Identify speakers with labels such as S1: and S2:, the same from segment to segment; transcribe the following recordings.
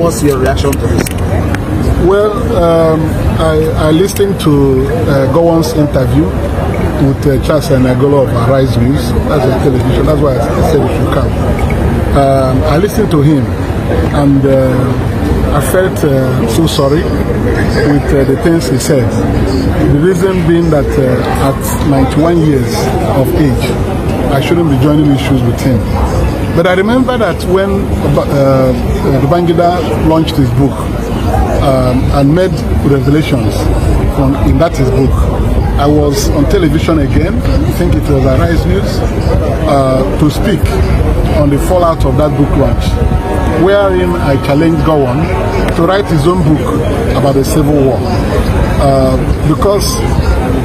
S1: What's your reaction to this?
S2: Well, I listened to Gowon's interview with Charles Nagolo of Arise News. That's on television. That's why I said it should come. I listened to him, and I felt so sorry with the things he said. The reason being that at 91 years of age, I shouldn't be joining issues with him. But I remember that when Babangida launched his book and made revelations in that his book, I was on television again, I think it was Arise News, to speak on the fallout of that book launch, wherein I challenged Gowon to write his own book about the Civil War. Because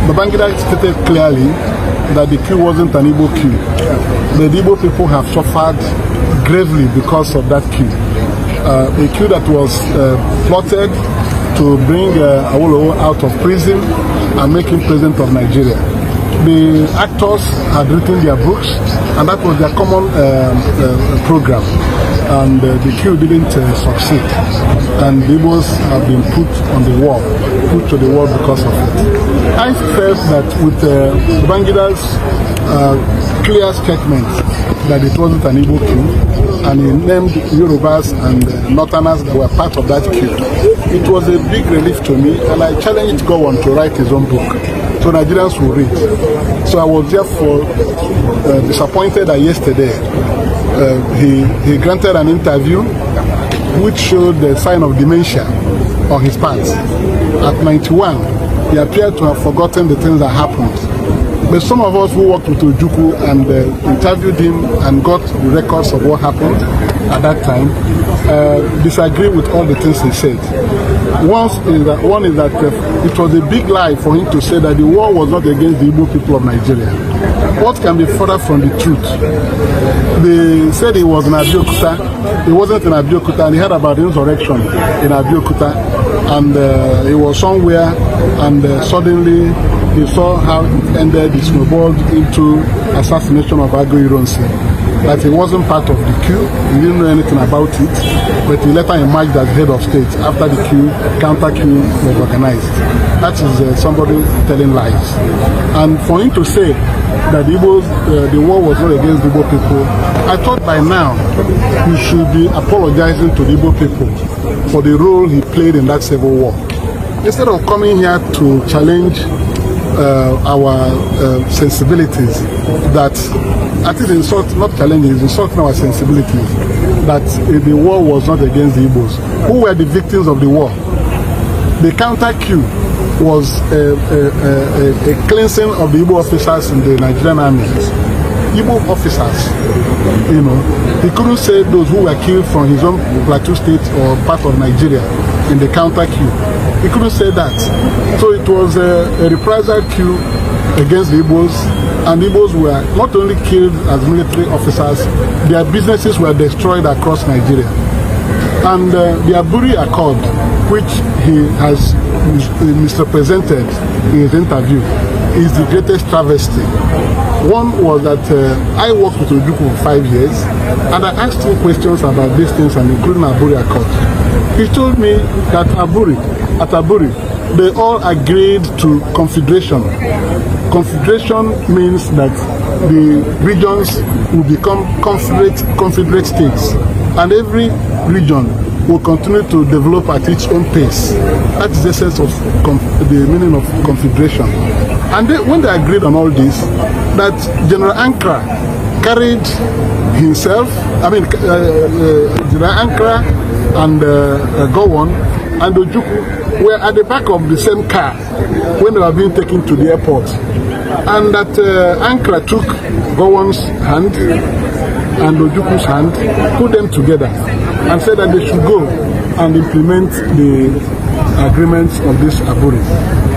S2: Babangida stated clearly that the coup wasn't an Igbo coup. The Igbo people have suffered gravely because of that coup. A coup that was plotted to bring Awolowo out of prison and make him president of Nigeria. The actors had written their books, and that was their common program. And the coup didn't succeed. And the Igbos have been put to the wall because of it. I felt that with Babangida's clear statement that it wasn't an Igbo coup, and he named Yorubas and Northerners that were part of that coup, it was a big relief to me, and I challenged Gowon to write his own book so Nigerians will read. So I was therefore disappointed that yesterday he granted an interview which showed the sign of dementia on his part. At 91, he appeared to have forgotten the things that happened. But some of us who worked with Ojukwu and interviewed him and got the records of what happened at that time disagree with all the things he said. One is that it was a big lie for him to say that the war was not against the Igbo people of Nigeria. What can be further from the truth? They said he was in Abeokuta. He wasn't in Abeokuta, and he heard about the insurrection in Abeokuta, and he was somewhere, and suddenly he saw how it ended. It snowballed into assassination of Agui Ironsi. That he wasn't part of the coup, he didn't know anything about it, but he later emerged as head of state after the coup, counter-coup was organized. That is somebody telling lies. And for him to say that the war was not against the Igbo people, I thought by now he should be apologizing to the Igbo people for the role he played in that civil war. Instead of coming here to challenge our sensibilities, that I think not challenging, it's insulting our sensibilities, that the war was not against the Igbos. Who were the victims of the war? The counter-coup was a cleansing of the Igbo officers in the Nigerian army. Igbo officers, he couldn't say those who were killed from his own Plateau state or part of Nigeria in the counter-coup. He couldn't say that. So it was a reprisal coup against the Igbos, and the Igbos were not only killed as military officers, their businesses were destroyed across Nigeria. And the Aburi Accord, which he has misrepresented in his interview, is the greatest travesty. One was that I worked with Ojukwu for 5 years, and I asked him questions about these things, and including Aburi Accord. He told me that at Aburi, they all agreed to confederation. Confederation means that the regions will become confederate states, and every region will continue to develop at its own pace. That is the essence of the meaning of confederation. And when they agreed on all this, that General Ankara carried himself, General Ankara and Gowon and Ojukwu were at the back of the same car when they were being taken to the airport. And that Ankara took Gowon's hand and Ojukwu's hand, put them together, and said that they should go and implement the agreements of this Aburi.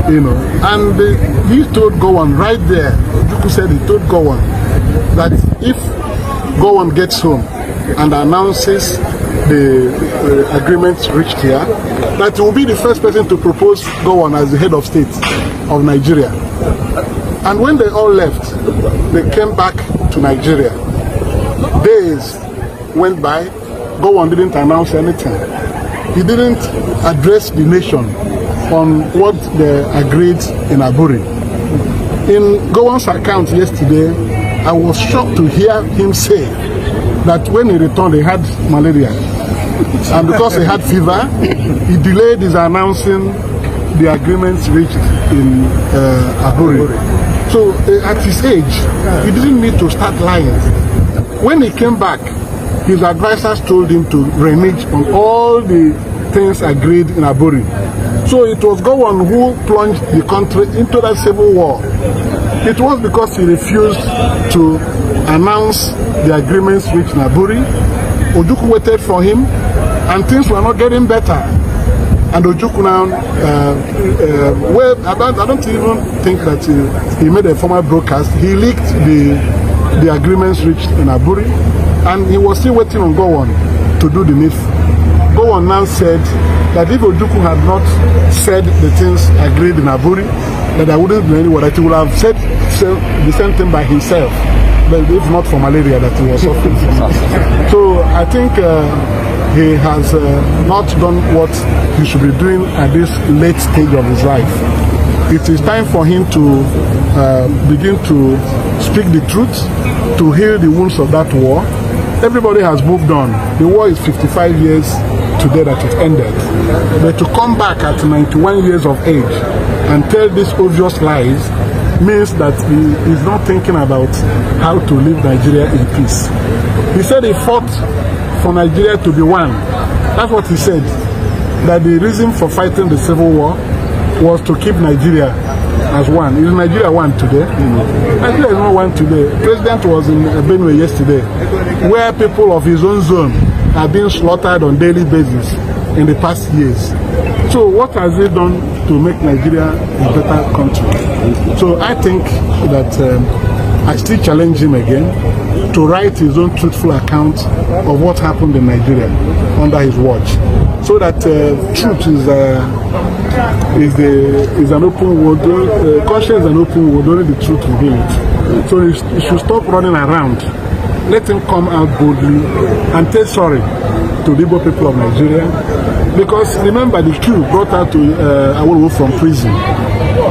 S2: And he told Gowon right there, Ojukwu said he told Gowon that if Gowon gets home and announces the agreements reached here, that he will be the first person to propose Gowon as the head of state of Nigeria. And when they all left, they came back to Nigeria. Days went by, Gowon didn't announce anything. he didn't address the nation on what they agreed in Aburi. In Gowon's account yesterday, I was shocked to hear him say that when he returned, he had malaria. And because he had fever, he delayed his announcing the agreements reached in Aburi. So at his age, he didn't need to start lying. When he came back, his advisors told him to renege on all the things agreed in Aburi. So it was Gowon who plunged the country into that civil war. It was because he refused to announce the agreements reached in Aburi. Ojukwu waited for him, and things were not getting better. And Ojukwu now, well, I don't even think that he made a formal broadcast. He leaked the agreements reached in Aburi, and he was still waiting on Gowon to do the needful. Gowon now said that if Ojukwu had not said the things agreed in Aburi, that there wouldn't be anyone, that he would have said the same thing by himself, but if not for malaria that he was suffering from. So I think he has not done what he should be doing at this late stage of his life. It is time for him to begin to speak the truth, to heal the wounds of that war. Everybody has moved on. The war is 55 years today that it ended. But to come back at 91 years of age and tell these obvious lies means that he is not thinking about how to live Nigeria in peace. He said he fought for Nigeria to be one. That's what he said. That the reason for fighting the civil war was to keep Nigeria as one. Is Nigeria one today? Nigeria is not one today. The president was in Benue yesterday, where people of his own zone are being slaughtered on a daily basis in the past years. So what has he done to make Nigeria a better country? So I think that I still challenge him again to write his own truthful account of what happened in Nigeria under his watch, so that truth is an open word, conscience is an open word, only the truth will heal it. So he should stop running around. Let him come out boldly and say sorry to the Igbo people of Nigeria. Because remember, the coup brought out to Awolowo from prison.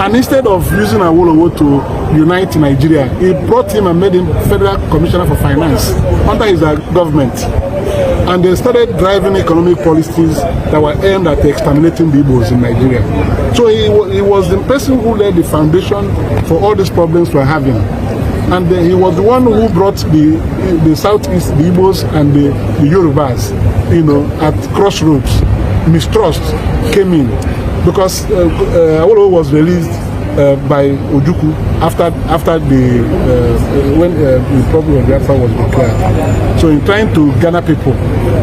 S2: And instead of using Awolowo to unite Nigeria, he brought him and made him Federal Commissioner for Finance under his government. And they started driving economic policies that were aimed at exterminating the Igbos in Nigeria. So he was the person who laid the foundation for all these problems we're having. And he was the one who brought the Southeast, the Igbos and the Yorubas, at crossroads. Mistrust came in because Awolowo was released by Ojukwu after when the problem of Biafra was declared. So in trying to gather people,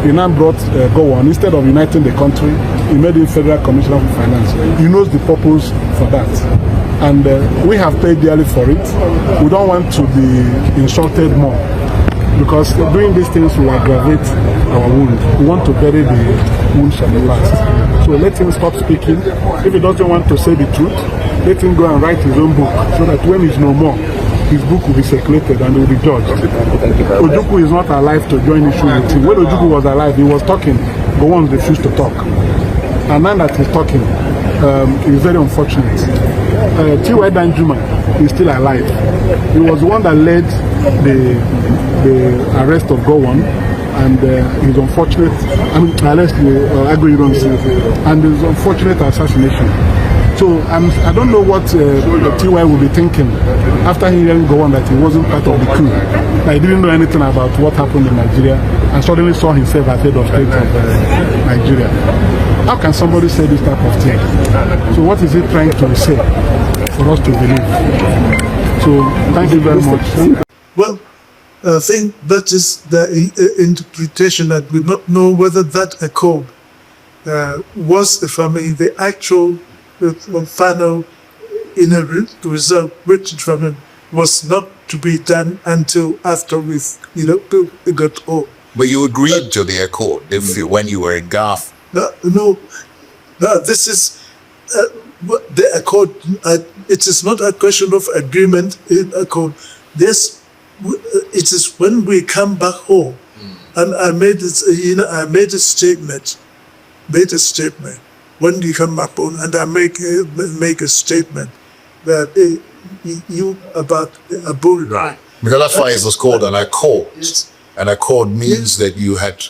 S2: he now brought Gowon. Instead of uniting the country, he made him Federal Commissioner for Finance. He knows the purpose for that. And we have paid dearly for it. We don't want to be insulted more, because doing these things will aggravate our wound. We want to bury the wounds of the past. So let him stop speaking. If he doesn't want to say the truth, let him go and write his own book, so that when he's no more, his book will be circulated and will be judged. Ojukwu is not alive to join issue with him. When Ojukwu was alive, he was talking, but one refused to talk. And now that he's talking, it's very unfortunate. T.Y. Danjuma is still alive. He was the one that led the arrest of Gowon and his unfortunate, arrest and his unfortunate assassination. So I don't know what T.Y. will be thinking after hearing Gowon that he wasn't part of the coup. That he didn't know anything about what happened in Nigeria and suddenly saw himself as head of state of Nigeria. How can somebody say this type of thing? So what is he trying to say for us to believe? So thank you very much.
S1: Well, I think that is the interpretation that we don't know whether that accord was, the actual final result written from him was not to be done until after we got home.
S3: But you agreed to the accord when you were in Gaf.
S1: No, this is the accord. It is not a question of agreement in accord. This, it is when we come back home, and I made it. I made a statement made a statement. When you come up on, and I make a statement that you about a bull.
S3: Right. Because that's why it was called an accord. An accord means that you had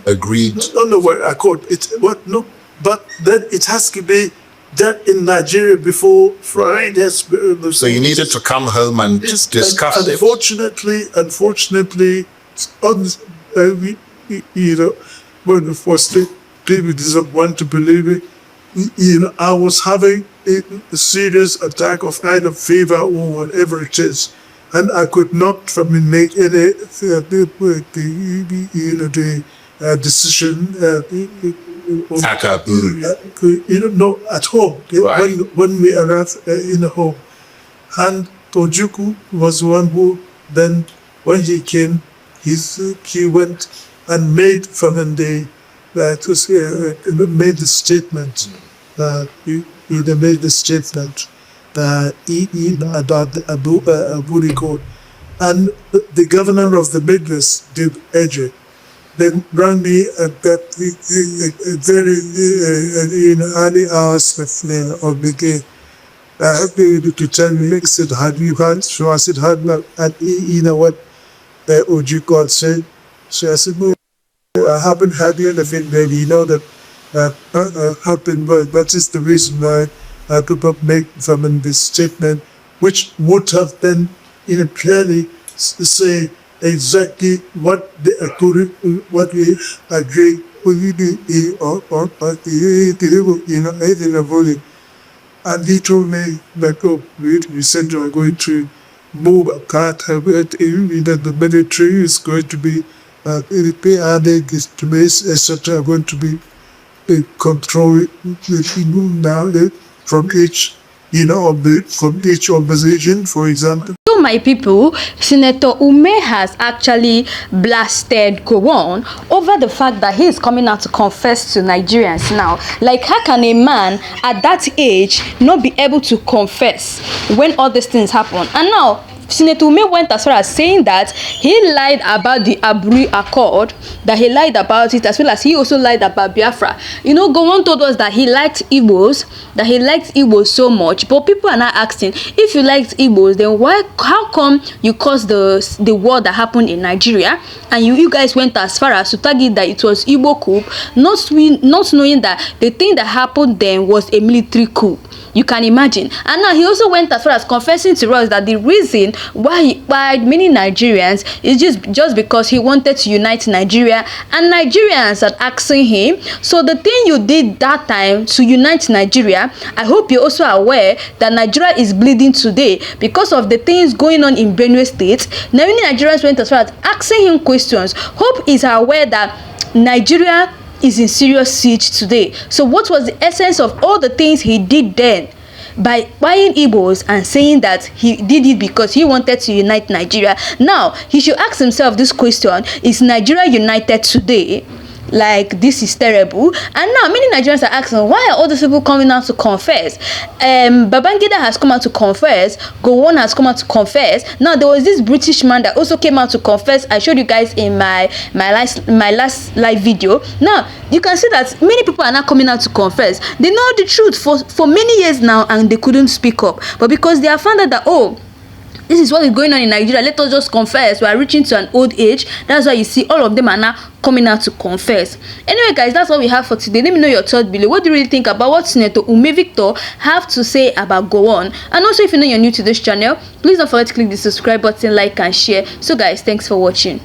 S3: agreed.
S1: No, what accord? It's what? No, but then it has to be done in Nigeria before Friday.
S3: So you needed to come home and discuss it.
S1: Unfortunately, when the first people didn't want to believe it, I was having a serious attack of either fever or whatever it is, and I could not make any decision. No, at home.
S3: Right.
S1: When we arrived in the home, and Tojuku was one who then, when he came, he went and made from the made the statement. He made the statement about the Abu record, and the governor of the Midwest did Eje. Then rang me at that very early hours of the game. To tell me, he said, "Had you heard?" So I said, "Had not." And what Ojukwu said. So I said, "No, I haven't had anything, baby. That happened, but that is the reason why I could not make from this statement, which would have then clearly say exactly what we agree with and he told me that we said you are going to move a car, that the military is going to be etc. are going to be control now from each from each opposition, for example.
S4: So my people, Senator Umeh has actually blasted Gowon over the fact that he is coming out to confess to Nigerians now. Like, how can a man at that age not be able to confess when all these things happen? And now Senator Umeh went as far as saying that he lied about the Aburi Accord, that he lied about it, as well as he also lied about Biafra. Gowon told us that he liked Igbos, so much, but people are not asking, if you liked Igbos, then how come you caused the war that happened in Nigeria, and you guys went as far as to target that it was Igbo coup, not knowing that the thing that happened then was a military coup. You can imagine. And now he also went as far as confessing to us that the reason why he fired many Nigerians is just because he wanted to unite Nigeria, and Nigerians are asking him, so the thing you did that time to unite Nigeria, I hope you're also aware that Nigeria is bleeding today because of the things going on in Benue State. Now many Nigerians went as far as asking him questions. Hope is aware that Nigeria is in serious siege today. So what was the essence of all the things he did then by buying Igbos and saying that he did it because he wanted to unite Nigeria? Now he should ask himself this question: is Nigeria united today? Like, this is terrible. And now many Nigerians are asking, why are all these people coming out to confess? Babangida has come out to confess. Gowon has come out to confess. Now there was this British man that also came out to confess. I showed you guys in my last live video. Now you can see that many people are not coming out to confess. They know the truth for many years now, and they couldn't speak up. But because they have found out that, oh, this is what is going on in Nigeria, let us just confess. We are reaching to an old age. That's why you see all of them are now coming out to confess. Anyway, guys, that's all we have for today. Let me know your thoughts below. What do you really think about what Senator Umeh Victor have to say about Gowon? And also, if you know you're new to this channel, please don't forget to click the subscribe button, like and share. So guys, thanks for watching.